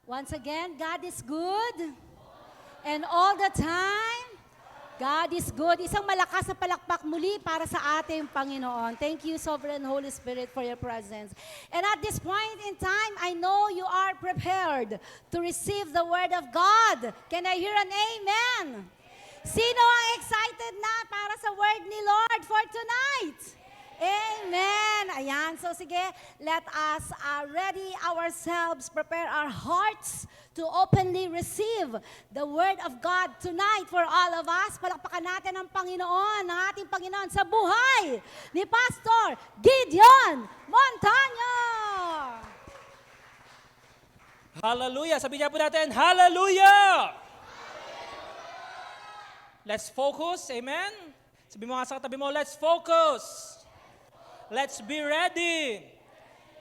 Once again, God is good. And all the time, God is good. Isang malakas na palakpak muli para sa ating Panginoon. Thank you, Sovereign Holy Spirit, for your presence. And at this point in time, I know you are prepared to receive the Word of God. Can I hear an amen? Sino ang excited na para sa Word ni Lord for tonight? Amen. Ayan. So sige, let us ready ourselves, prepare our hearts to openly receive the Word of God tonight for all of us. Palakpakan natin ang Panginoon, ang ating Panginoon sa buhay ni Pastor Gideon Montaño. Hallelujah! Sabihin niya po natin, Hallelujah! Let's focus. Amen? Sabihin mo nga sa katabi mo, let's focus. Let's be ready.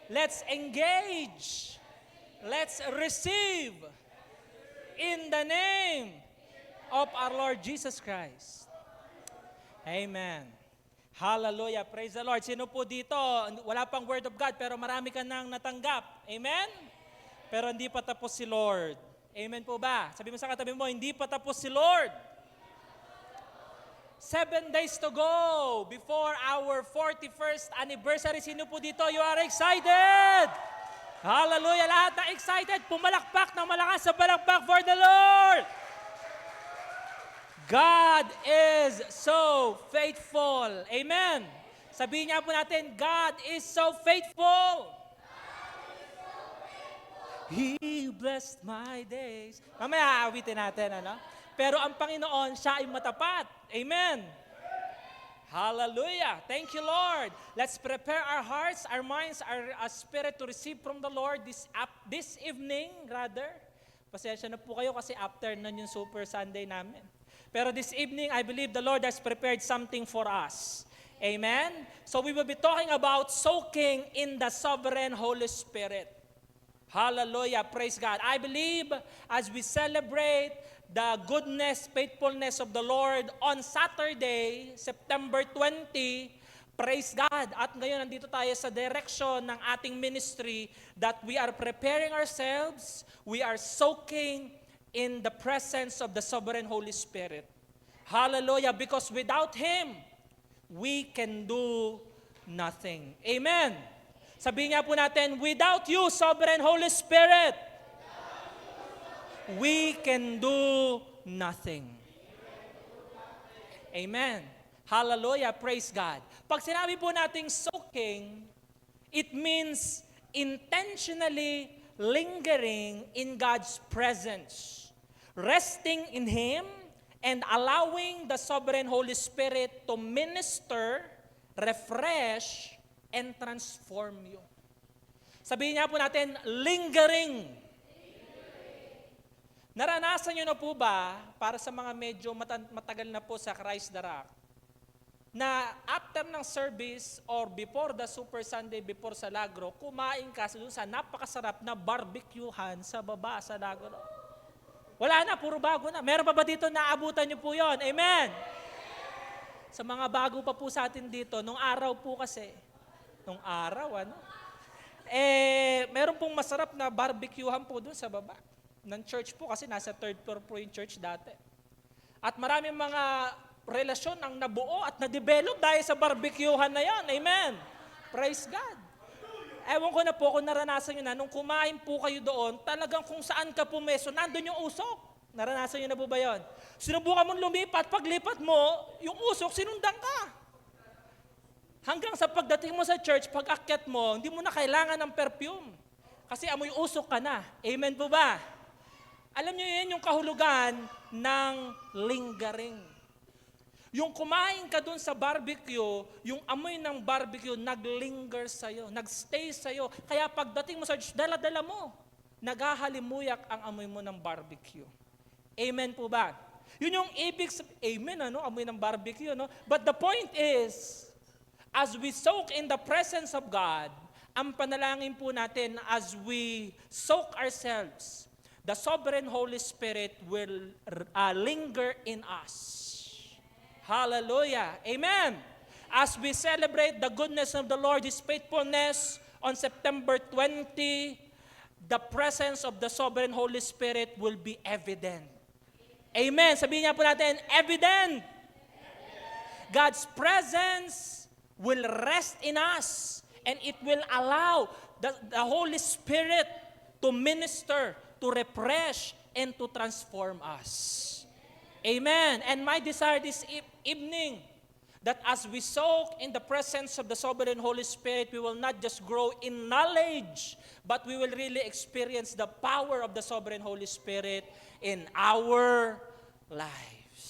Let's engage. Let's receive in the name of our Lord Jesus Christ. Amen. Hallelujah. Praise the Lord. Sino po dito, wala pang Word of God, pero marami ka nang natanggap. Amen? Pero hindi pa tapos si Lord. Amen po ba? Sabi mo sa katabi mo, hindi pa tapos si Lord. 7 days to go before our 41st anniversary. Sino po dito? You are excited! Hallelujah! Lahat na excited. Pumalakpak ng malakas sa palakpak for the Lord! God is so faithful. Amen! Sabihin niya po natin, God is so faithful. He blessed my days. Mamaya aawitin natin, ano? Pero ang Panginoon, siya ay matapat. Amen. Hallelujah. Thank you, Lord. Let's prepare our hearts, our minds, our spirit to receive from the Lord this evening, rather. Pasensya na po kayo kasi after nun yung Super Sunday namin. Pero this evening, I believe the Lord has prepared something for us. Amen? So we will be talking about soaking in the sovereign Holy Spirit. Hallelujah. Praise God. I believe as we celebrate the goodness, faithfulness of the Lord on Saturday, September 20, praise God. At ngayon nandito tayo sa direction ng ating ministry that we are preparing ourselves, we are soaking in the presence of the sovereign Holy Spirit. Hallelujah. Because without Him, we can do nothing. Amen. Sabihin nga po natin, without you, sovereign Holy Spirit, we can do nothing. Amen. Hallelujah. Praise God. Pag sinabi po nating soaking, it means intentionally lingering in God's presence, resting in Him, and allowing the sovereign Holy Spirit to minister, refresh, and transform you. Sabihin niya po natin, lingering. Naranasan nyo na po ba, para sa mga medyo matagal na po sa Christ the Rock, na after ng service or before the Super Sunday, before sa Lagro, kumain ka doon sa napakasarap na barbecuehan sa baba sa Lagro? Wala na, puro bago na. Meron pa ba dito na abutan nyo po yon? Amen! Sa mga bago pa po sa atin dito, nung araw po kasi, meron pong masarap na barbecuehan po doon sa baba ng church po kasi nasa third floor po yung church dati. At maraming mga relasyon ang nabuo at na-develop dahil sa barbecuehan na yan. Amen. Praise God. Ewan ko na po kung naranasan nyo na, nung kumain po kayo doon, talagang kung saan ka pumeso, nandun yung usok. Naranasan nyo na po ba yun? Sinubukan mong lumipat, paglipat mo, yung usok, sinundan ka. Hanggang sa pagdating mo sa church, pag akyat mo, hindi mo na kailangan ng perfume. Kasi amoy usok ka na. Amen po ba? Alam niyo yan yung kahulugan ng lingering. Yung kumain ka dun sa barbecue, yung amoy ng barbecue naglinger sa'yo, nagstay sa'yo. Kaya pagdating mo sa church, dala-dala mo. Naghahalimuyak ang amoy mo ng barbecue. Amen po ba? Yun yung ibig sabihin, amen, ano? Amoy ng barbecue, no? But the point is, as we soak in the presence of God, ang panalangin po natin as we soak ourselves, the sovereign Holy Spirit will linger in us. Hallelujah. Amen. As we celebrate the goodness of the Lord, His faithfulness on September 20, the presence of the sovereign Holy Spirit will be evident. Amen. Sabihin niya po natin, evident. God's presence will rest in us and it will allow the Holy Spirit to minister, to refresh, and to transform us. Amen. And my desire this evening, that as we soak in the presence of the sovereign Holy Spirit, we will not just grow in knowledge, but we will really experience the power of the sovereign Holy Spirit in our lives.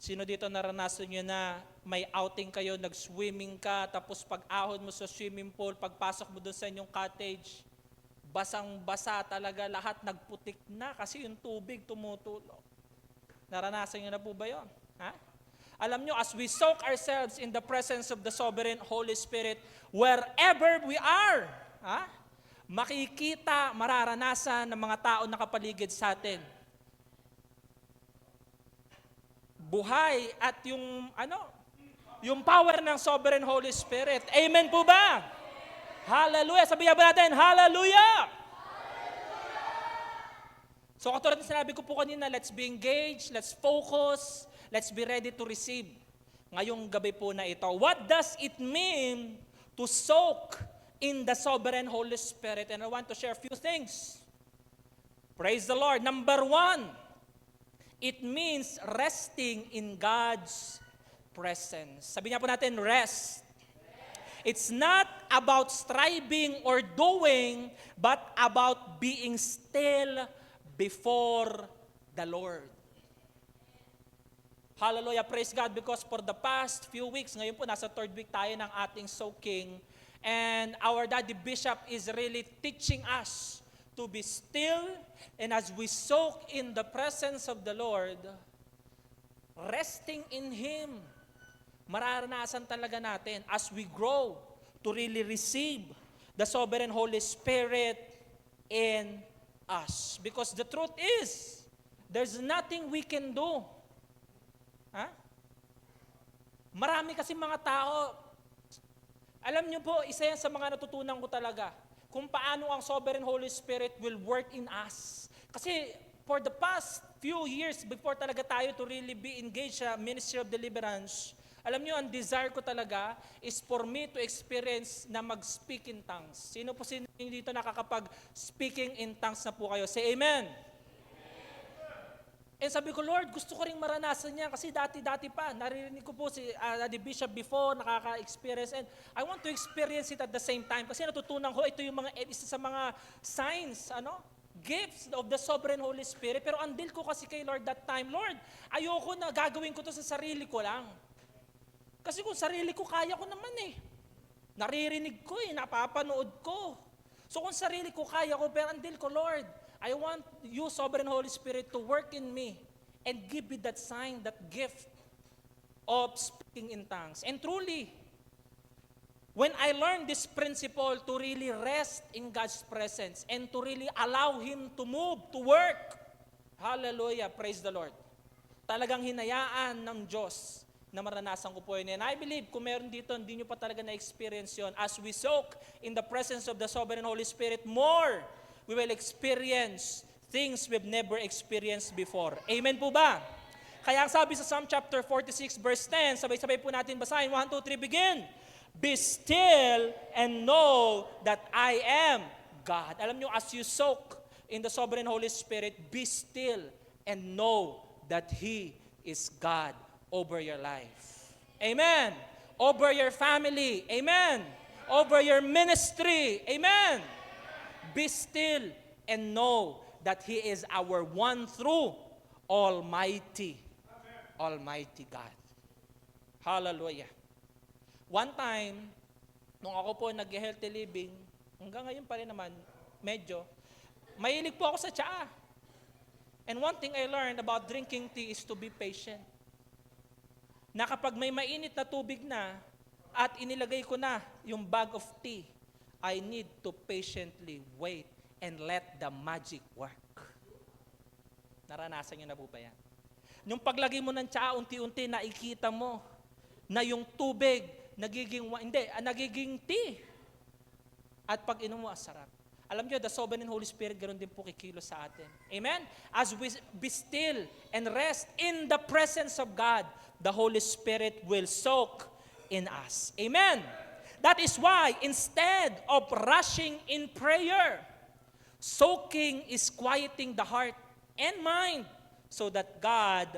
Sino dito naranasan nyo na may outing kayo, nag-swimming ka, tapos pag-ahon mo sa swimming pool, pagpasok mo doon sa inyong cottage, basang-basa talaga, lahat nagputik na kasi yung tubig tumutulo. Naranasan nyo na po ba yun? Ha? Alam nyo, as we soak ourselves in the presence of the sovereign Holy Spirit, wherever we are, makikita, mararanasan ng mga tao nakapaligid sa atin. Buhay at yung power ng sovereign Holy Spirit. Amen po ba? Hallelujah. Sabihin ba natin, hallelujah! So katulad ng sinabi ko po kanina, let's be engaged, let's focus, let's be ready to receive. Ngayong gabi po na ito, what does it mean to soak in the sovereign Holy Spirit? And I want to share a few things. Praise the Lord. Number 1, it means resting in God's presence. Sabi niya po natin, rest. It's not about striving or doing, but about being still before the Lord. Hallelujah, praise God, because for the past few weeks, ngayon po nasa 3rd week tayo ng ating soaking, and our Daddy Bishop is really teaching us to be still, and as we soak in the presence of the Lord, resting in Him, mararanasan talaga natin as we grow to really receive the sovereign Holy Spirit in us. Because the truth is, there's nothing we can do. Marami kasi mga tao, alam niyo po, isa yan sa mga natutunan ko talaga, kung paano ang sovereign Holy Spirit will work in us. Kasi for the past few years, before talaga tayo to really be engaged sa Ministry of Deliverance, alam niyo, ang desire ko talaga is for me to experience na mag-speak in tongues. Sino dito nakakapag-speaking in tongues na po kayo? Say amen. And sabi ko, Lord, gusto ko ring maranasan yan kasi dati-dati pa, naririnig ko po si the Bishop before, nakaka-experience, and I want to experience it at the same time kasi natutunan ko, ito yung isa sa mga signs, gifts of the sovereign Holy Spirit. Pero ang deal ko kasi kay Lord that time, Lord, ayoko na gagawin ko to sa sarili ko lang. Kasi kung sarili ko, kaya ko naman eh. Naririnig ko eh, napapanood ko. So kung sarili ko, kaya ko, pero ang deal ko, Lord, I want you, Sovereign Holy Spirit, to work in me and give me that sign, that gift of speaking in tongues. And truly, when I learned this principle to really rest in God's presence and to really allow Him to move, to work, hallelujah, praise the Lord. Talagang hinayaan ng Diyos na maranasan ko po yun. And I believe, kung meron dito, hindi nyo pa talaga na-experience yun. As we soak in the presence of the Sovereign Holy Spirit, more, we will experience things we've never experienced before. Amen po ba? Kaya ang sabi sa Psalm chapter 46, verse 10, sabay-sabay po natin basahin. 1, 2, 3, begin. Be still and know that I am God. Alam nyo, as you soak in the Sovereign Holy Spirit, be still and know that He is God over your life. Amen. Over your family. Amen. Over your ministry. Amen. Be still and know that He is our one true Almighty God. Hallelujah. One time, nung ako po nag-healthy living, hanggang ngayon pa rin naman, medyo, mahilig po ako sa tsaa. And one thing I learned about drinking tea is to be patient. Na kapag may mainit na tubig na at inilagay ko na yung bag of tea, I need to patiently wait and let the magic work. Naranasan niyo na po ba yan? Yung paglagay mo ng tsaa, unti-unti nakikita mo na yung tubig nagiging tea. At pag inom mo, sarap. Alam nyo, the sovereign Holy Spirit, ganoon din po kikilos sa atin. Amen? As we be still and rest in the presence of God, the Holy Spirit will soak in us. Amen? That is why, instead of rushing in prayer, soaking is quieting the heart and mind so that God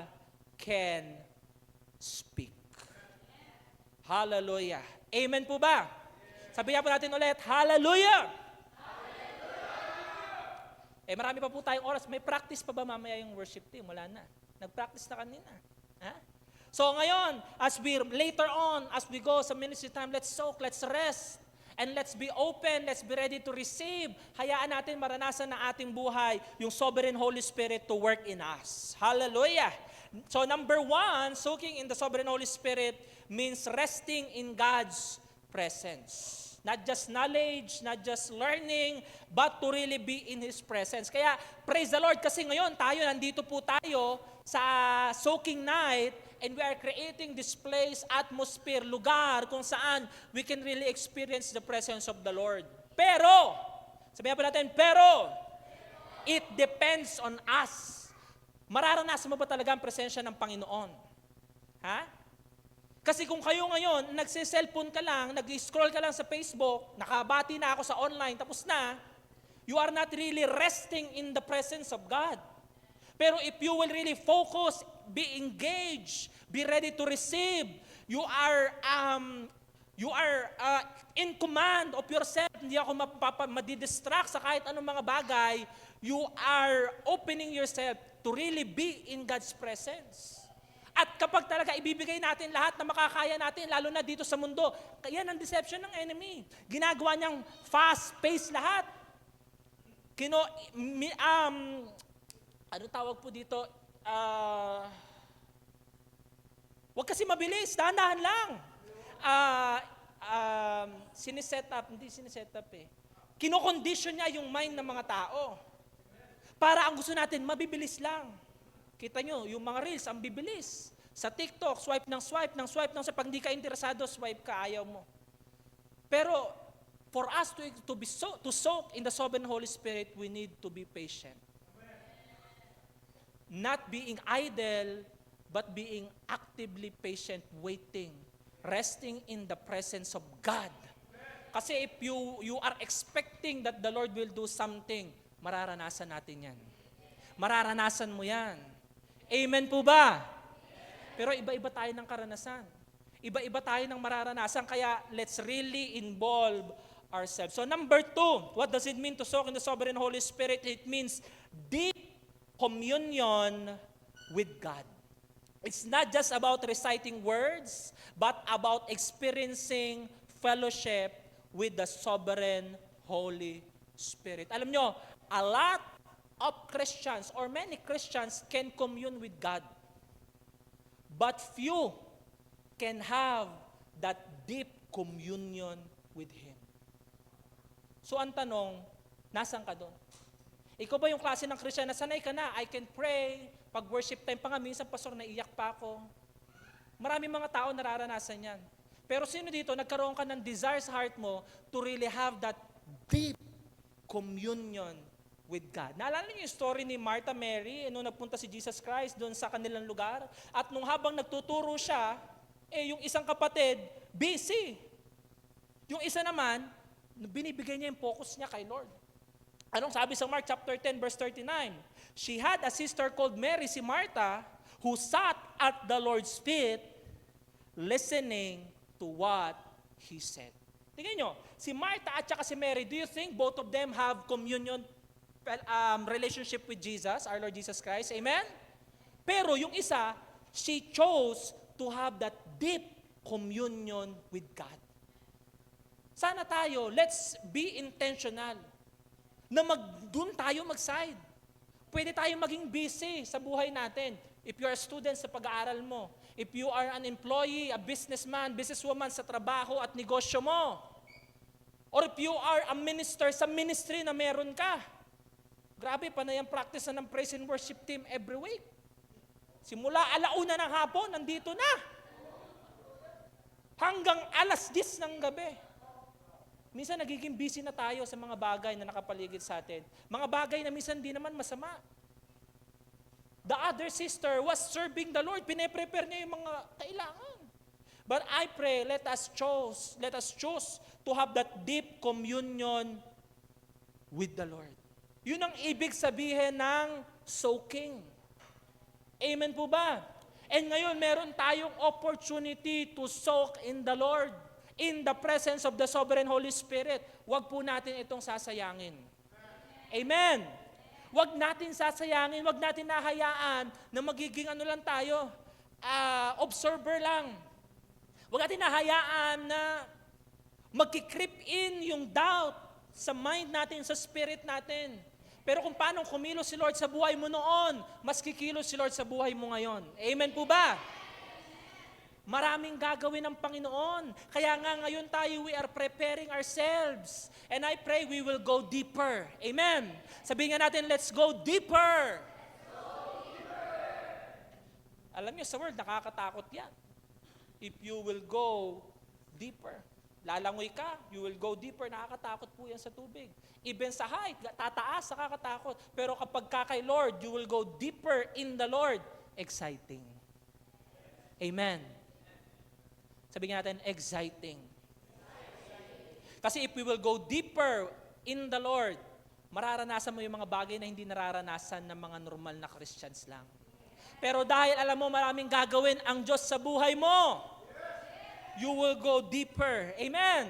can speak. Hallelujah. Amen po ba? Sabihan po natin ulit, hallelujah! Marami pa po tayong oras. May practice pa ba mamaya yung worship team? Wala na. Nag-practice na kanina. Ha? So ngayon, later on, as we go sa ministry time, let's soak, let's rest, and let's be open, let's be ready to receive. Hayaan natin maranasan na ating buhay yung sovereign Holy Spirit to work in us. Hallelujah! So number 1, soaking in the sovereign Holy Spirit means resting in God's presence. Not just knowledge, not just learning, but to really be in His presence. Kaya praise the Lord kasi ngayon nandito po tayo sa soaking night and we are creating this place, atmosphere, lugar kung saan we can really experience the presence of the Lord. Pero, sabihin po natin, it depends on us. Mararanasan mo ba talaga ang presensya ng Panginoon? Ha? Kasi kung kayo ngayon, nagse-cellphone ka lang, nag-scroll ka lang sa Facebook, nakabati na ako sa online, tapos na, you are not really resting in the presence of God. Pero if you will really focus, be engaged, be ready to receive, you are in command of yourself, hindi ako madidistract sa kahit anong mga bagay, you are opening yourself to really be in God's presence. At kapag talaga ibibigay natin lahat na makakaya natin, lalo na dito sa mundo, yan ang deception ng enemy. Ginagawa niyang fast-paced lahat. Ano tawag po dito? Huwag kasi mabilis, dahan-dahan lang. Kino-condition niya yung mind ng mga tao. Para ang gusto natin, mabibilis lang. Kita nyo, yung mga reels, ang bibilis. Sa TikTok, swipe. Pag hindi ka interesado, swipe ka, ayaw mo. Pero, for us to soak in the sovereign Holy Spirit, we need to be patient. Not being idle, but being actively patient, waiting, resting in the presence of God. Kasi if you are expecting that the Lord will do something, mararanasan natin yan. Mararanasan mo yan. Amen po ba? Pero iba-iba tayo ng karanasan. Iba-iba tayo ng mararanasan, kaya let's really involve ourselves. So number 2, what does it mean to soak in the sovereign Holy Spirit? It means deep communion with God. It's not just about reciting words, but about experiencing fellowship with the sovereign Holy Spirit. Alam nyo, a lot of Christians or many Christians can commune with God. But few can have that deep communion with Him. So ang tanong, nasan ka doon? Ikaw ba yung klase ng Christian na sanay ka na, I can pray, pag worship time pa nga, minsan pastor, naiyak pa ako. Maraming mga tao nararanasan yan. Pero sino dito, nagkaroon ka ng desire sa heart mo to really have that deep communion with God. Naalala niyo yung story ni Martha Mary, nung nagpunta si Jesus Christ doon sa kanilang lugar, at nung habang nagtuturo siya, yung isang kapatid, busy. Yung isa naman, binibigay niya yung focus niya kay Lord. Anong sabi sa Mark chapter 10 verse 39? She had a sister called Mary, si Martha, who sat at the Lord's feet, listening to what He said. Tingnan nyo, si Martha at saka si Mary, do you think both of them have communion relationship with Jesus, our Lord Jesus Christ? Amen? Pero yung isa, she chose to have that deep communion with God. Sana tayo, let's be intentional na doon tayo mag-side. Pwede tayo maging busy sa buhay natin. If you are a student sa pag-aaral mo, if you are an employee, a businessman, businesswoman sa trabaho at negosyo mo, or if you are a minister sa ministry na meron ka, grabe, panay ang practice na ng praise and worship team every week. Simula 1:00 ng hapon, nandito na. Hanggang 10:00 ng gabi. Minsan nagiging busy na tayo sa mga bagay na nakapaligid sa atin. Mga bagay na minsan di naman masama. The other sister was serving the Lord. Pine-prepare niya yung mga kailangan. But I pray, let us choose to have that deep communion with the Lord. Yun ang ibig sabihin ng soaking. Amen po ba? And ngayon, meron tayong opportunity to soak in the Lord, in the presence of the Sovereign Holy Spirit. Huwag po natin itong sasayangin. Amen. Huwag natin sasayangin, huwag natin nahayaan na magiging ano lang tayo, observer lang. Huwag natin nahayaan na magki-creep in yung doubt sa mind natin, sa spirit natin. Pero kung paano kumilos si Lord sa buhay mo noon, mas kikilos si Lord sa buhay mo ngayon. Amen po ba? Maraming gagawin ng Panginoon. Kaya nga ngayon tayo, we are preparing ourselves. And I pray we will go deeper. Amen. Sabihin nga natin, let's go deeper. Alam niyo, sa word, nakakatakot yan. If you will go deeper. Lalangoy ka, you will go deeper. Nakakatakot po yan sa tubig. Even sa height, tataas, nakakatakot. Pero kapag kay Lord, you will go deeper in the Lord. Exciting. Amen. Sabihin natin, exciting. Kasi if we will go deeper in the Lord, mararanasan mo yung mga bagay na hindi nararanasan ng mga normal na Christians lang. Pero dahil alam mo maraming gagawin ang Diyos sa buhay mo, you will go deeper. Amen.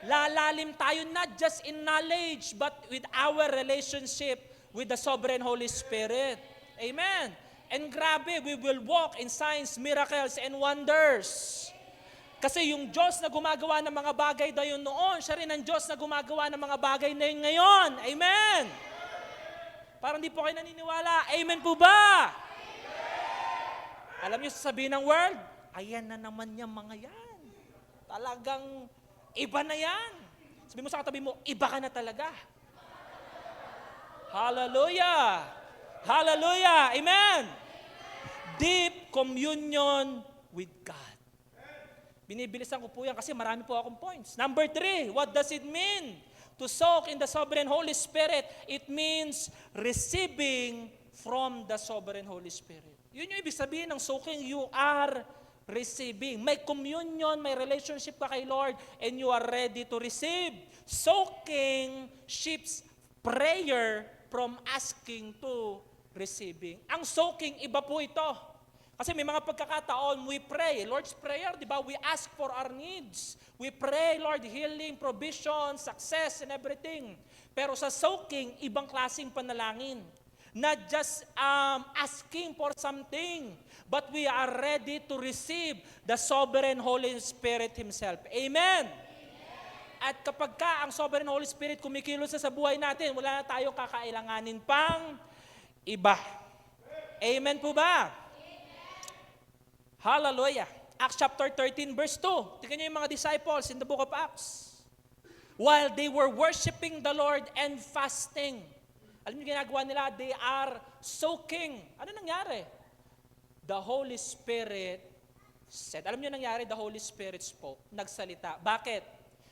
Lalalim tayo not just in knowledge, but with our relationship with the Sovereign Holy Spirit. Amen. And grabe, we will walk in signs, miracles, and wonders. Kasi yung Diyos na gumagawa ng mga bagay na yun noon, siya rin ang Diyos na gumagawa ng mga bagay na yun ngayon. Amen. Parang di po kayo naniniwala. Amen po ba? Amen. Alam niyo, sasabihin ng world, ayan na naman yung mga yan. Talagang iba na yan. Sabi mo sa katabi mo, iba ka na talaga. Hallelujah! Hallelujah! Amen! Deep communion with God. Binibilisan ko po yan kasi marami po akong points. Number 3, what does it mean to soak in the Sovereign Holy Spirit? It means receiving from the Sovereign Holy Spirit. Yun yung ibig sabihin ng soaking. You are receiving. May communion, may relationship ka kay Lord, and you are ready to receive. Soaking shifts prayer from asking to receiving. Ang soaking, iba po ito. Kasi may mga pagkakataon, we pray. Lord's Prayer, di ba? We ask for our needs. We pray, Lord, healing, provision, success, and everything. Pero sa soaking, ibang klaseng panalangin. Not just asking for something, but we are ready to receive the Sovereign Holy Spirit Himself. Amen? At kapag ka ang Sovereign Holy Spirit kumikilos sa buhay natin, wala na tayong kakailanganin pang iba. Amen po ba? Hallelujah. Acts chapter 13 verse 2. Tingnan niyo yung mga disciples in the book of Acts. While they were worshiping the Lord and fasting. Alam niyo ginagawa nila? They are soaking. Ano nangyari? The Holy Spirit said. Alam niyo nangyari? The Holy Spirit spoke. Nagsalita. Bakit?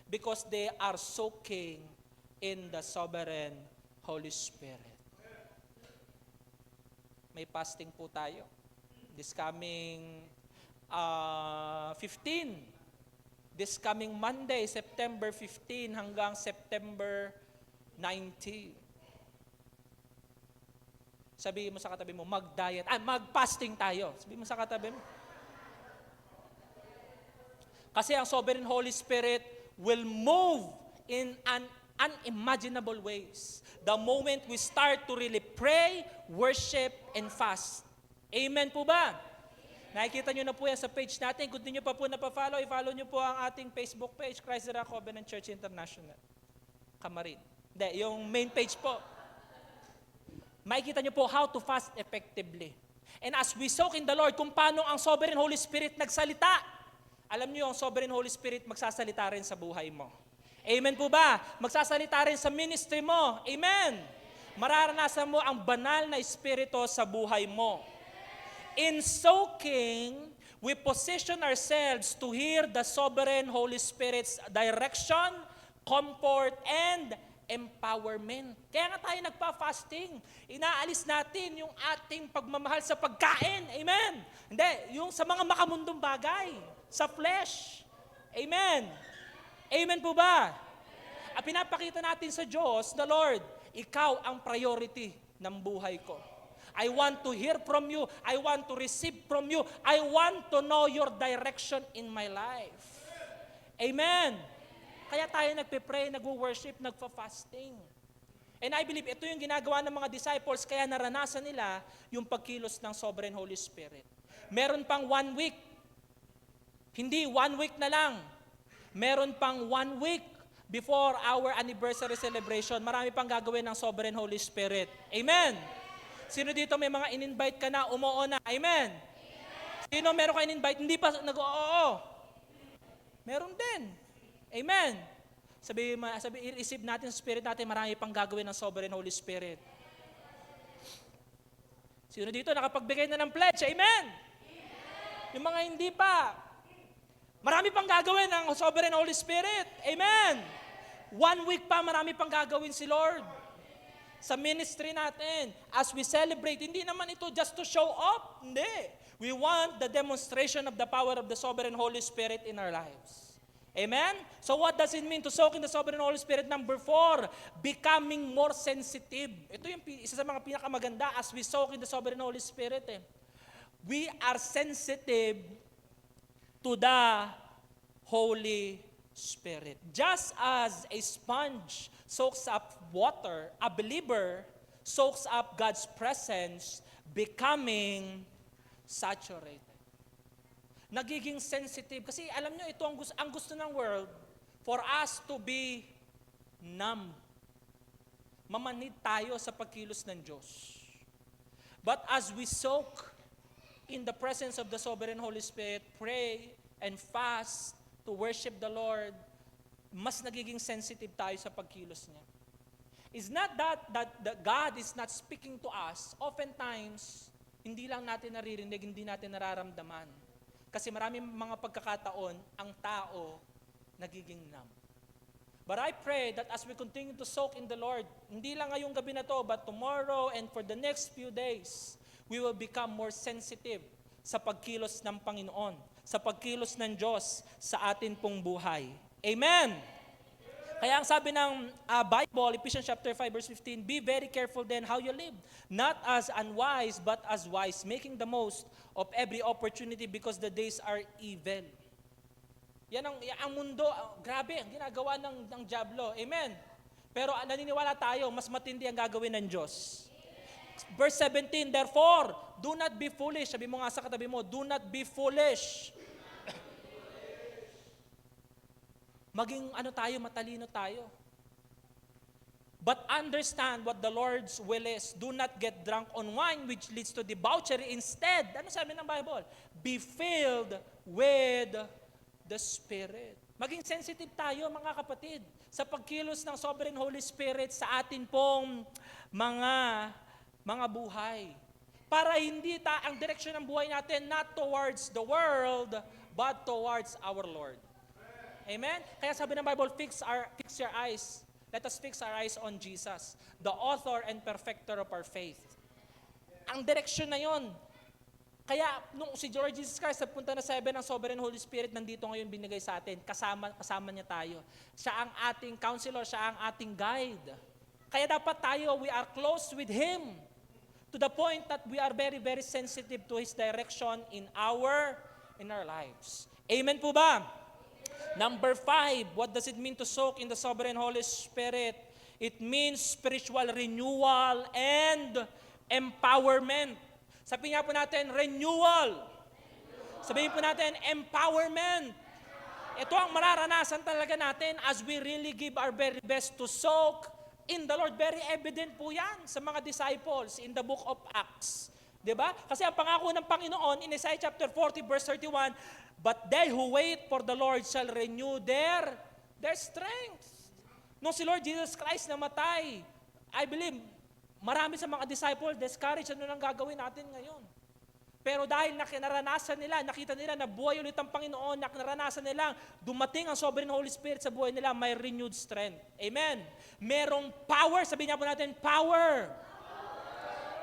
Because they are soaking in the Sovereign Holy Spirit. May fasting po tayo. This coming 15. This coming Monday, September 15 hanggang September 19. Sabihin mo sa katabi mo, mag-diet, mag-fasting tayo. Sabihin mo sa katabi mo. Kasi ang Sovereign Holy Spirit will move in an unimaginable ways. The moment we start to really pray, worship, and fast. Amen po ba? Nakikita nyo na po yan sa page natin. Kung di nyo pa po napafollow, i-follow nyo po ang ating Facebook page, Christ the Rock Covenant Church International. Kamarin. Hindi, yung main page po. Makikita nyo po how to fast effectively. And as we soak in the Lord, kung paano ang Sovereign Holy Spirit nagsalita, alam nyo, ang Sovereign Holy Spirit magsasalita rin sa buhay mo. Amen po ba? Magsasalita rin sa ministry mo. Amen. Mararanasan mo ang banal na espiritu sa buhay mo. In soaking, we position ourselves to hear the Sovereign Holy Spirit's direction, comfort, and empowerment. Kaya nga tayo nagpa-fasting. Inaalis natin yung ating pagmamahal sa pagkain. Amen. Hindi, yung sa mga makamundong bagay, sa flesh. Amen. Amen po ba? At pinapakita natin sa Diyos, the Lord, ikaw ang priority ng buhay ko. I want to hear from you. I want to receive from you. I want to know your direction in my life. Amen. Kaya tayo nagpe-pray, nagwo-worship, nagfa-fasting. And I believe ito yung ginagawa ng mga disciples, kaya naranasan nila yung pagkilos ng Sovereign Holy Spirit. Meron pang 1 week. Hindi 1 week na lang. Meron pang 1 week before our anniversary celebration. Marami pang gagawin ng Sovereign Holy Spirit. Amen. Sino dito may mga in-invite ka na, umuo na? Amen. Sino meron ka in-invite, hindi pa nag-oo? Meron din. Amen. I-receive natin sa Spirit natin, marami pang gagawin ng Sovereign Holy Spirit. Sino dito nakapagbigay na ng pledge? Amen. Yung mga hindi pa, marami pang gagawin ng Sovereign Holy Spirit. Amen. 1 week pa, marami pang gagawin si Lord sa ministry natin. As we celebrate, hindi naman ito just to show up. Hindi. We want the demonstration of the power of the Sovereign Holy Spirit in our lives. Amen? So what does it mean to soak in the Sovereign Holy Spirit? Number 4, becoming more sensitive. Ito yung isa sa mga pinakamaganda as we soak in the Sovereign Holy Spirit. We are sensitive to the Holy Spirit. Just as a sponge soaks up water, a believer soaks up God's presence, becoming saturated. Nagiging sensitive. Kasi alam nyo, ito ang gusto ng world, for us to be numb. Mamanhid tayo sa pagkilos ng Diyos. But as we soak in the presence of the Sovereign Holy Spirit, pray and fast to worship the Lord, mas nagiging sensitive tayo sa pagkilos niya. It's not that God is not speaking to us. Oftentimes, hindi lang natin naririnig, hindi natin nararamdaman. Kasi maraming mga pagkakataon, ang tao nagiging numb. But I pray that as we continue to soak in the Lord, hindi lang ngayong gabi na to, but tomorrow and for the next few days, we will become more sensitive sa pagkilos ng Panginoon, sa pagkilos ng Diyos sa atin pong buhay. Amen! Kaya ang sabi ng Bible, Ephesians chapter 5 verse 15, be very careful then how you live, not as unwise but as wise, making the most of every opportunity because the days are evil. Yan ang mundo, grabe, ang ginagawa ng diablo. Amen. Pero naniniwala tayo, mas matindi ang gagawin ng Diyos. Verse 17, therefore, do not be foolish. Sabi mo nga sa katabi mo, do not be foolish. Maging matalino tayo. But understand what the Lord's will is. Do not get drunk on wine which leads to debauchery. Instead, ano sabi ng Bible? Be filled with the Spirit. Maging sensitive tayo, mga kapatid, sa pagkilos ng Sovereign Holy Spirit sa atin pong mga buhay. Para hindi ang direksyon ng buhay natin not towards the world, but towards our Lord. Amen? Kaya sabi ng Bible, fix your eyes. Let us fix our eyes on Jesus, the author and perfecter of our faith. Ang direksyon na yon. Kaya nung si Lord Jesus Christ nagpunta na sa heaven ng Sovereign Holy Spirit, nandito ngayon binigay sa atin. Kasama niya tayo. Siya ang ating counselor, siya ang ating guide. Kaya dapat tayo, we are close with Him to the point that we are very, very sensitive to His direction in our lives. Amen po ba? Number 5, what does it mean to soak in the Sovereign Holy Spirit? It means spiritual renewal and empowerment. Sabihin nga po natin, renewal. Sabihin po natin, empowerment. Ito ang mararanasan talaga natin as we really give our very best to soak in the Lord. Very evident po yan sa mga disciples in the book of Acts. Diba? Kasi ang pangako ng Panginoon in Isaiah chapter 40 verse 31, but they who wait for the Lord shall renew their strength. Nung si Lord Jesus Christ namatay, I believe, marami sa mga disciples discouraged, ano nang gagawin natin ngayon? Pero dahil naranasan nila, nakita nila na buhay ulit ang Panginoon, naranasan nila, dumating ang sovereign Holy Spirit sa buhay nila, may renewed strength. Amen. Merong power, sabihin niya po natin, power.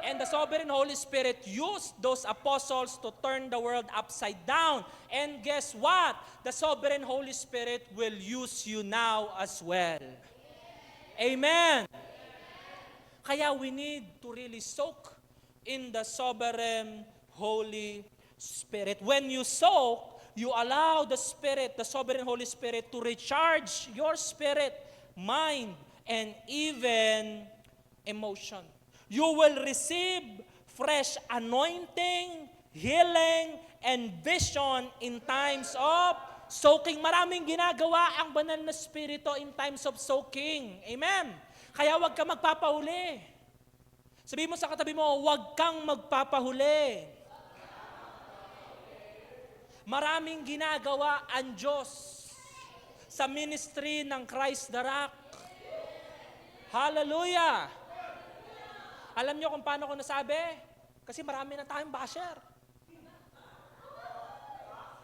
And the sovereign Holy Spirit used those apostles to turn the world upside down. And guess what? The sovereign Holy Spirit will use you now as well. Amen. Kaya we need to really soak in the sovereign Holy Spirit. When you soak, you allow the Spirit, the sovereign Holy Spirit, to recharge your spirit, mind, and even emotion. You will receive fresh anointing, healing, and vision in times of soaking. Maraming ginagawa ang banal na Espiritu in times of soaking. Amen. Kaya huwag kang magpapahuli. Sabihin mo sa katabi mo, huwag kang magpapahuli. Maraming ginagawa ang Diyos sa ministry ng Christ the Rock. Hallelujah! Alam niyo kung paano ko nasabi? Kasi marami na tayong basher.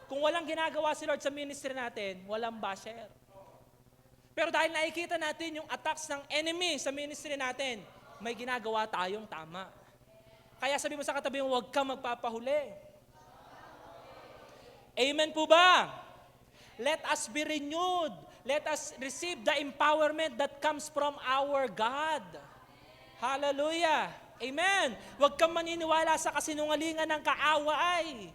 Kung walang ginagawa si Lord sa ministry natin, walang basher. Pero dahil nakikita natin yung attacks ng enemy sa ministry natin, may ginagawa tayong tama. Kaya sabi mo sa katabi mo, huwag kang magpapahuli. Amen po ba? Let us be renewed. Let us receive the empowerment that comes from our God. Hallelujah. Amen. Huwag kang maniniwala sa kasinungalingan ng kaaway.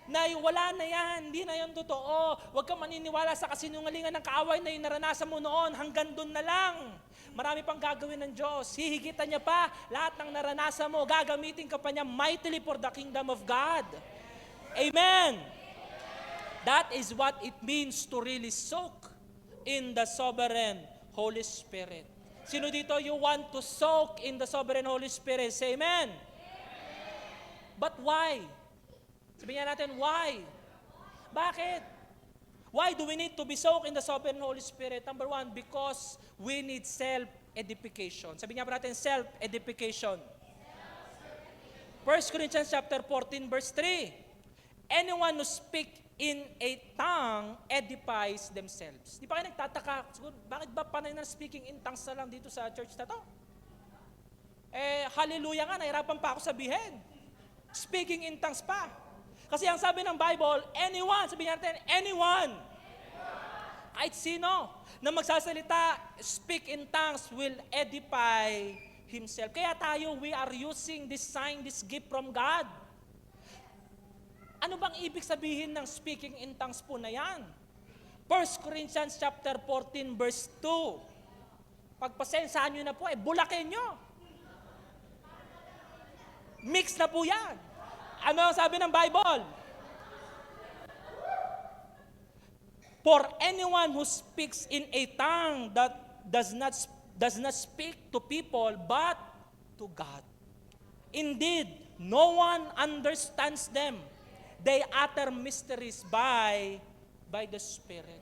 Na wala na yan, hindi na yan totoo. Huwag kang maniniwala sa kasinungalingan ng kaaway na yung naranasan mo noon, hanggang doon na lang. Marami pang gagawin ng Diyos. Hihigitan niya pa lahat ng naranasan mo. Gagamitin ka pa niya mightily for the kingdom of God. Amen. That is what it means to really soak in the sovereign Holy Spirit. Sino dito you want to soak in the sovereign Holy Spirit? Say amen. But why? Sabihin natin, why? Bakit? Why do we need to be soaked in the sovereign Holy Spirit? Number one, because we need self-edification. Sabihin nga natin, self-edification. 1 Corinthians chapter 14, verse 3. Anyone who speak in a tongue edifies themselves. Di ba kayo nagtataka, siguro, bakit ba panay na speaking in tongues na lang dito sa church na to? Hallelujah nga, nahirapan pa ako sabihin. Speaking in tongues pa. Kasi ang sabi ng Bible, anyone, sabihin natin, anyone. Kahit sino na magsasalita, speak in tongues will edify himself. Kaya tayo, we are using this sign, this gift from God. Ano bang ibig sabihin ng speaking in tongues po na yan? 1 Corinthians chapter 14 verse 2. Pagpasensyahan nyo na po, bulakin nyo. Mix na po yan. Ano ang sabi ng Bible? For anyone who speaks in a tongue that does not speak to people but to God. Indeed, no one understands them. They utter mysteries by the Spirit.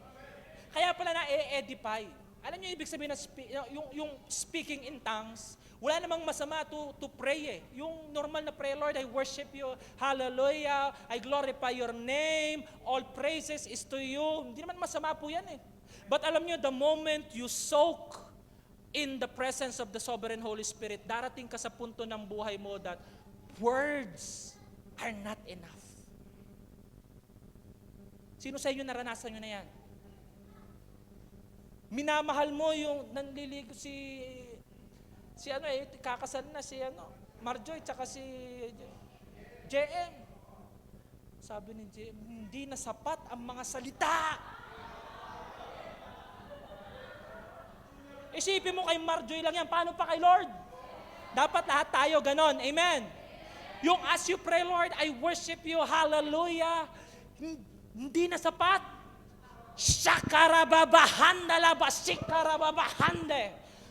Kaya pala na-edify. Alam niyo ibig sabihin na yung speaking in tongues, wala namang masama to pray . Yung normal na prayer, Lord, I worship you, hallelujah, I glorify your name, all praises is to you. Hindi naman masama po yan . But alam niyo, the moment you soak in the presence of the sovereign Holy Spirit, darating ka sa punto ng buhay mo that words are not enough. Sino sa inyo naranasan nyo na yan? Minamahal mo yung nanliligo kakasal na si Marjoy tsaka si JM. Sabi ni JM, hindi na sapat ang mga salita. Isipin mo kay Marjoy lang yan, paano pa kay Lord? Dapat lahat tayo ganon, amen. Yung as you pray, Lord, I worship you, hallelujah, hindi na sapat. Shakarababahanda.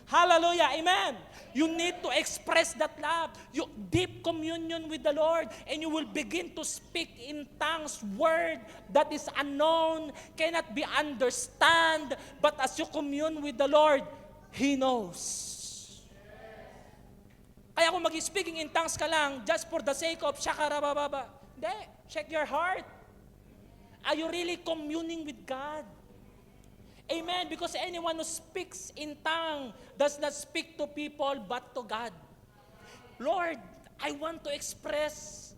Hallelujah. Amen. You need to express that love. You deep communion with the Lord, and you will begin to speak in tongues, word that is unknown, cannot be understand, but as you commune with the Lord, He knows. Kaya kung mag-speaking in tongues ka lang, just for the sake of shakarababa, Hindi. Check your heart. Are you really communing with God? Amen. Because anyone who speaks in tongue does not speak to people but to God. Lord, I want to express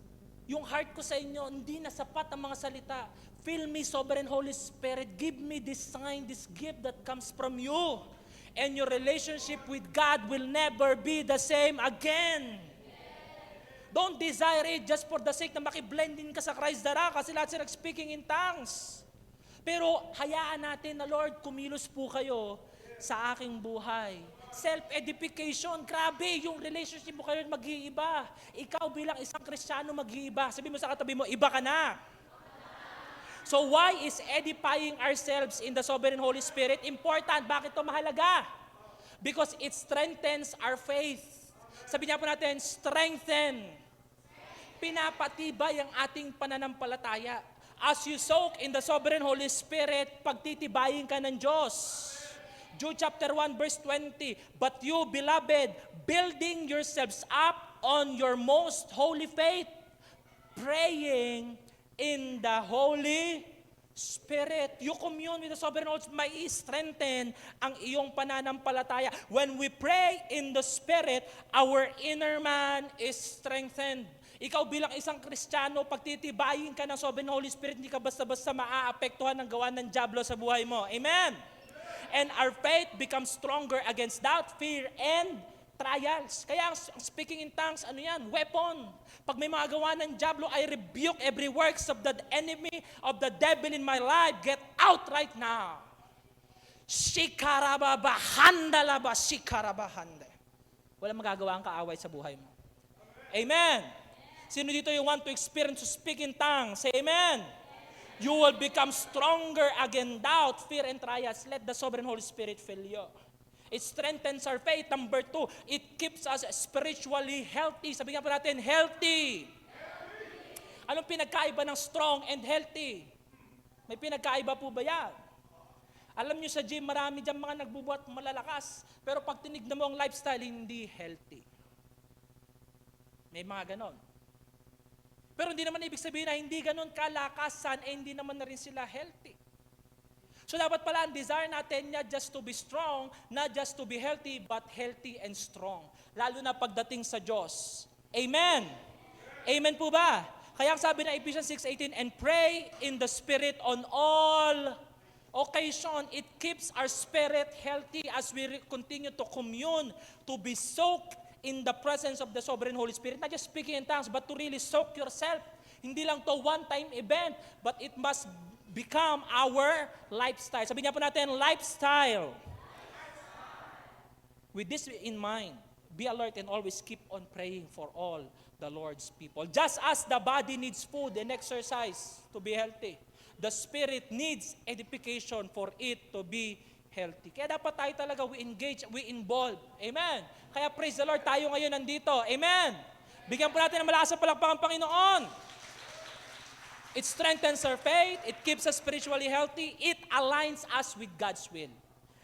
yung heart ko sa inyo. Hindi na sapat ang mga salita. Fill me, Sovereign Holy Spirit. Give me this sign, this gift that comes from you. And your relationship with God will never be the same again. Don't desire it just for the sake na makiblend din ka sa Christ dara kasi lahat sila speaking in tongues. Pero hayaan natin na Lord, kumilos po kayo sa aking buhay. Self-edification, grabe, yung relationship mo kayo mag-iiba. Ikaw bilang isang Kristiyano mag-iiba. Sabi mo sa katabi mo, iba ka na. So why is edifying ourselves in the Sovereign Holy Spirit important? Bakit ito mahalaga? Because it strengthens our faith. Sabi niya po natin, strengthen. Pinapatibay ang ating pananampalataya. As you soak in the Sovereign Holy Spirit, pagtitibayin ka ng Diyos. Jude chapter 1 verse 20, but you, beloved, building yourselves up on your most holy faith, praying in the Holy Spirit. You commune with the Sovereign Holy Spirit, may strengthen ang iyong pananampalataya. When we pray in the Spirit, our inner man is strengthened. Ikaw bilang isang Kristiyano, pagtitibayin ka ng Sovereign Holy Spirit, hindi ka basta-basta maaapektuhan ng gawa ng dyablo sa buhay mo. Amen? And our faith becomes stronger against doubt, fear, and trials. Kaya ang speaking in tongues, ano yan? Weapon. Pag may mga gawa ng dyablo, I rebuke every works of the enemy, of the devil in my life. Get out right now. Shikarababahandalaba, shikarabahande. Walang magagawa ang kaaway sa buhay mo. Amen. Sino dito yung want to experience to speak in tongues? Say amen. You will become stronger against doubt, fear, and trials. Let the Sovereign Holy Spirit fill you. It strengthens our faith. Number 2, it keeps us spiritually healthy. Sabi nga po natin, healthy. Anong pinagkaiba ng strong and healthy? May pinagkaiba po ba yan? Alam nyo sa gym, marami dyan mga nagbubuhat malalakas. Pero pag tinignan mo ang lifestyle, hindi healthy. May mga ganon. Pero hindi naman ibig sabihin na hindi ganon kalakasan, hindi naman na rin sila healthy. So dapat pala ang desire natin not just to be strong, not just to be healthy, but healthy and strong. Lalo na pagdating sa Diyos. Amen? Amen po ba? Kaya ang sabi ng Ephesians 6:18, and pray in the Spirit on all occasion. It keeps our spirit healthy as we continue to commune, to be soaked in the presence of the Sovereign Holy Spirit. Not just speaking in tongues, but to really soak yourself. Hindi lang to one-time event, but it must become our lifestyle. Sabi niya po natin, lifestyle. With this in mind, be alert and always keep on praying for all the Lord's people. Just as the body needs food and exercise to be healthy, the spirit needs edification for it to be healthy. Kaya dapat tayo talaga, we engage, we involve. Amen? Kaya praise the Lord, tayo ngayon nandito. Amen? Bigyan po natin ng malakas na palakpakan, Panginoon. It strengthens our faith, it keeps us spiritually healthy, it aligns us with God's will.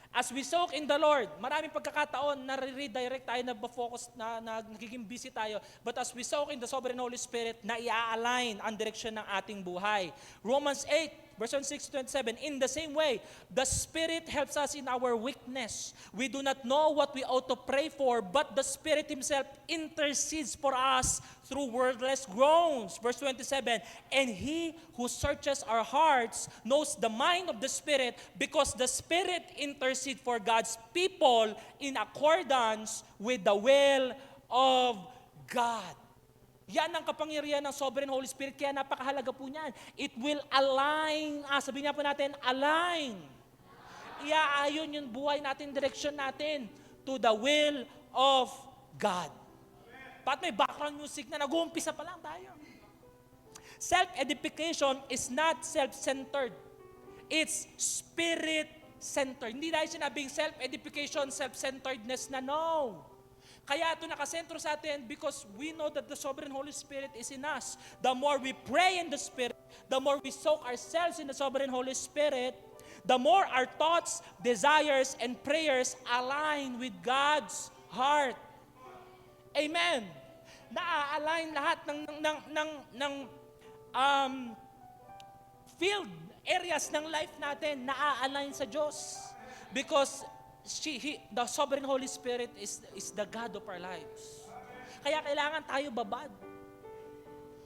As we soak in the Lord, maraming pagkakataon na redirect tayo, na focus na nagiging busy tayo. But as we soak in the Sovereign Holy Spirit, na i-align ang direksyon ng ating buhay. Romans 8, verse 6-27, in the same way, the Spirit helps us in our weakness. We do not know what we ought to pray for, but the Spirit Himself intercedes for us through wordless groans. Verse 27, and He who searches our hearts knows the mind of the Spirit, because the Spirit intercedes for God's people in accordance with the will of God. Yan ang kapangyarihan ng Sovereign Holy Spirit, kaya napakahalaga po niyan. It will align, sabi niya po natin, align. Iaayon yung buhay natin, direksyon natin to the will of God. Pat may background music na nag-uumpisa pa lang tayo. Self-edification is not self-centered. It's spirit-centered. Hindi dahil sinabing self-edification, self-centeredness na, no. Kaya ito nakasentro sa atin because we know that the Sovereign Holy Spirit is in us. The more we pray in the Spirit, the more we soak ourselves in the Sovereign Holy Spirit, the more our thoughts, desires, and prayers align with God's heart. Amen. Na-align lahat ng field, areas ng life natin na a-align sa Diyos. Because the sovereign Holy Spirit is the God of our lives. Kaya kailangan tayo babad.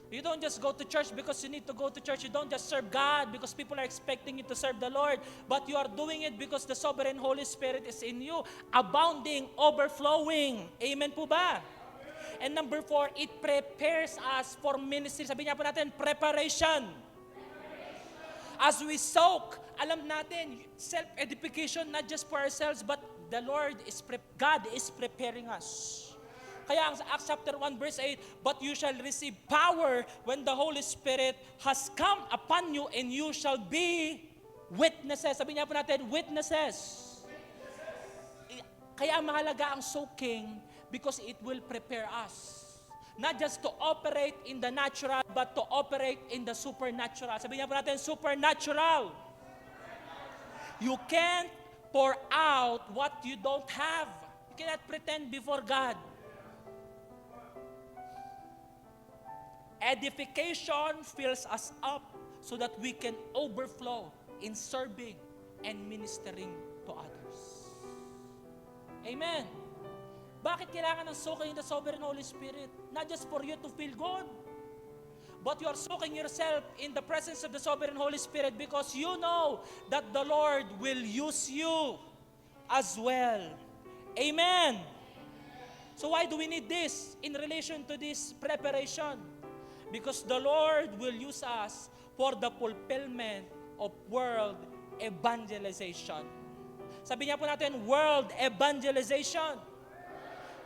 You don't just go to church because you need to go to church. You don't just serve God because people are expecting you to serve the Lord. But you are doing it because the sovereign Holy Spirit is in you, abounding, overflowing. Amen po ba? And number 4, it prepares us for ministry. Sabi niya po natin, preparation. As we soak, alam natin, self-edification, not just for ourselves, but the Lord God is preparing us. Kaya ang Acts chapter 1 verse 8, but you shall receive power when the Holy Spirit has come upon you and you shall be witnesses. Sabi niya po natin, witnesses. Kaya mahalaga ang soaking because it will prepare us. Not just to operate in the natural, but to operate in the supernatural. Sabi niya po natin, supernatural. You can't pour out what you don't have. You cannot pretend before God. Edification fills us up so that we can overflow in serving and ministering to others. Amen. Bakit kailangan ng soaking in the sovereign Holy Spirit? Not just for you to feel good, but you are soaking yourself in the presence of the sovereign Holy Spirit because you know that the Lord will use you as well. Amen. So why do we need this in relation to this preparation? Because the Lord will use us for the fulfillment of world evangelization. Sabi niya po natin, world evangelization.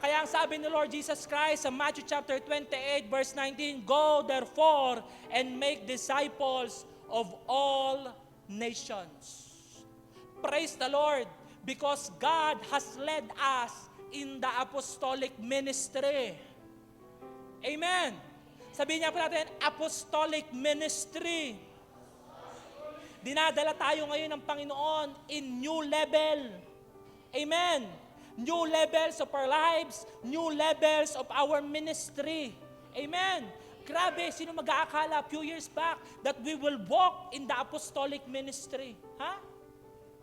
Kaya ang sabi ni Lord Jesus Christ sa Matthew chapter 28 verse 19, go therefore and make disciples of all nations. Praise the Lord because God has led us in the apostolic ministry. Amen. Sabihin niya po natin, apostolic ministry. Dinadala tayo ngayon ng Panginoon in new level. Amen. New levels of our lives, new levels of our ministry. Amen. Grabe, sino mag-aakala few years back that we will walk in the apostolic ministry? Ha?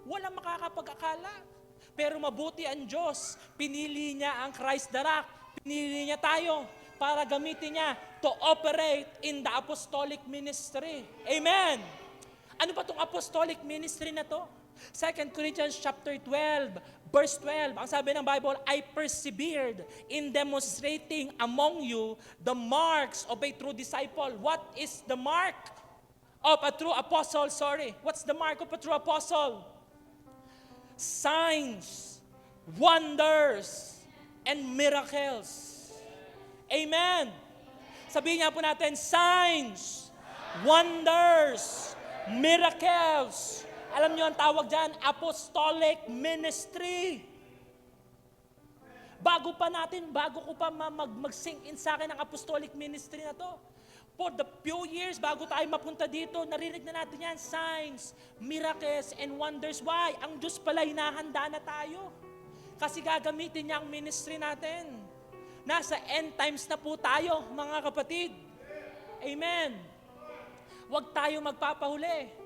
Walang makakapag-akala. Pero mabuti ang Diyos. Pinili niya ang Christ the Rock. Pinili niya tayo para gamitin niya to operate in the apostolic ministry. Amen. Ano ba itong apostolic ministry na to? 2 Corinthians chapter 12, verse 12. Ang sabi ng Bible, I persevered in demonstrating among you the marks of a true disciple. What is the mark of a true apostle? What's the mark of a true apostle? Signs, wonders, and miracles. Amen. Sabihin niya po natin, signs, wonders, miracles. Alam niyo ang tawag dyan, apostolic ministry. Bago ko pa mag-sink in sa akin ang apostolic ministry na to. For the few years, bago tayo mapunta dito, narinig na natin yan, signs, miracles, and wonders. Why? Ang Diyos pala hinahanda na tayo. Kasi gagamitin niya ang ministry natin. Nasa end times na po tayo, mga kapatid. Amen. Huwag tayo magpapahuli.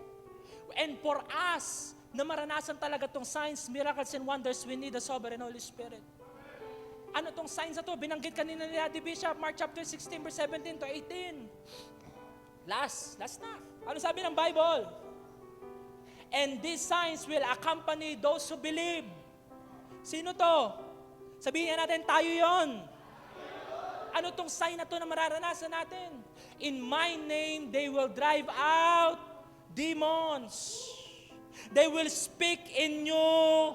And for us, na maranasan talaga itong signs, miracles, and wonders, we need the sovereign Holy Spirit. Ano itong signs na ito? Binanggit kanina ni Daddy Bishop, Mark chapter 16, verse 17 to 18. Last na. Ano sabi ng Bible? And these signs will accompany those who believe. Sino to? Sabihin natin, tayo yon. Ano tong sign na to na mararanasan natin? In my name, they will drive out demons. They will speak in new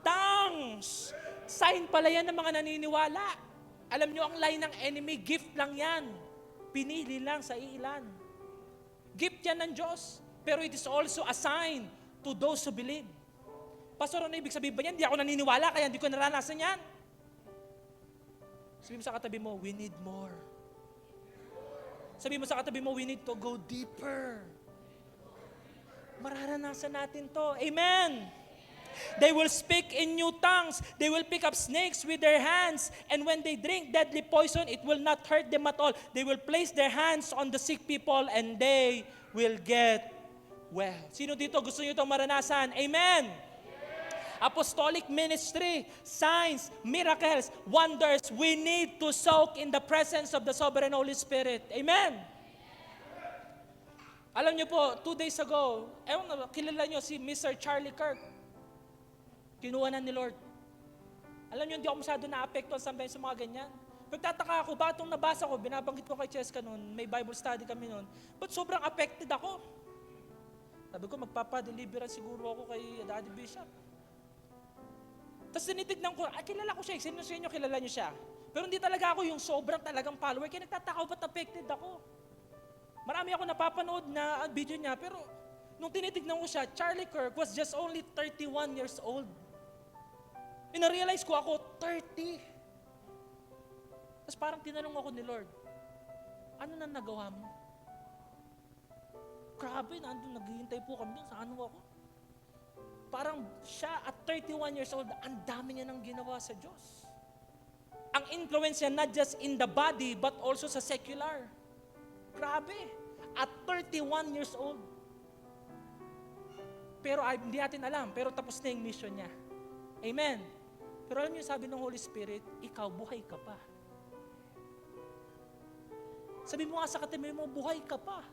tongues. Sign pala yan ng mga naniniwala. Alam nyo, ang line ng enemy, gift lang yan. Pinili lang sa ilan. Gift yan ng Diyos. Pero it is also a sign to those who believe. Pastor, ano ibig sabihin ba yan? Hindi ako naniniwala, kaya hindi ko naranasan yan. Sabi mo sa katabi mo, we need more. Sabi mo sa katabi mo, we need to go deeper. Mararanasan natin to. Amen! They will speak in new tongues. They will pick up snakes with their hands. And when they drink deadly poison, it will not hurt them at all. They will place their hands on the sick people and they will get well. Sino dito gusto nyo itong maranasan? Amen! Apostolic ministry, signs, miracles, wonders. We need to soak in the presence of the sovereign Holy Spirit. Amen! Alam niyo po, 2 days ago, kilala niyo si Mr. Charlie Kirk. Kinuha na ni Lord. Alam niyo, hindi ako masyado na-apektuhan sometimes sa mga ganyan. Nagtataka ako, ba itong nabasa ko, binabanggit ko kay Cheska noon, may Bible study kami noon, but sobrang affected ako. Sabi ko, magpapadeliveran siguro ako kay Daddy Bishop. Tapos tinitignan ko, kilala ko siya, sino sa inyo kilala niyo siya? Pero hindi talaga ako yung sobrang talagang follower, kaya nagtataka ako, ba't affected ako? Marami ako napapanood na video niya, pero nung tinitignan ko siya, Charlie Kirk was just only 31 years old. E na-realize ko ako, 30. Tapos parang tinanong ako ni Lord, ano na nagawa mo? Grabe, nandun, naghihintay po kami doon, sa ano ako? Parang siya at 31 years old, ang dami niya nang ginawa sa Diyos. Ang influence niya not just in the body, but also sa secular. Grabe, at 31 years old. Pero hindi natin alam, pero tapos na yung mission niya. Amen. Pero alam niyo, sabi ng Holy Spirit, ikaw, buhay ka pa. Sabi mo nga sa katabi mo, buhay ka pa.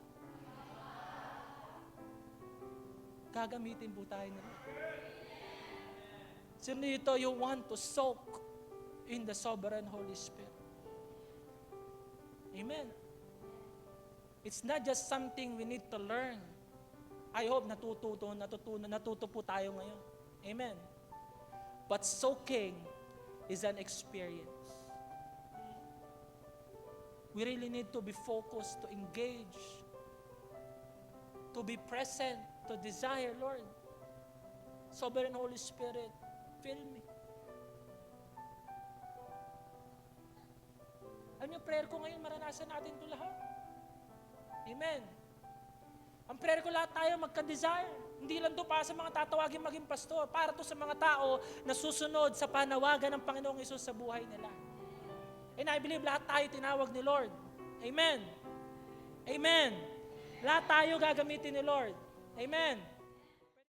Gagamitin po tayo nila. Sino dito, you want to soak in the sovereign Holy Spirit? Amen. It's not just something we need to learn. I hope natuto po tayo ngayon. Amen. But soaking is an experience. We really need to be focused, to engage, to be present, to desire, Lord. Sovereign Holy Spirit, fill me. Alam niyo, prayer ko ngayon, maranasan natin ito lahat. Amen. Ang prayer ko, lahat tayo magka-desire. Hindi lang to para sa mga tatawagin maging pastor, para to sa mga tao na susunod sa panawagan ng Panginoong Hesus sa buhay nila. And I believe lahat tayo tinawag ni Lord. Amen. Amen. Lahat tayo gagamitin ni Lord. Amen.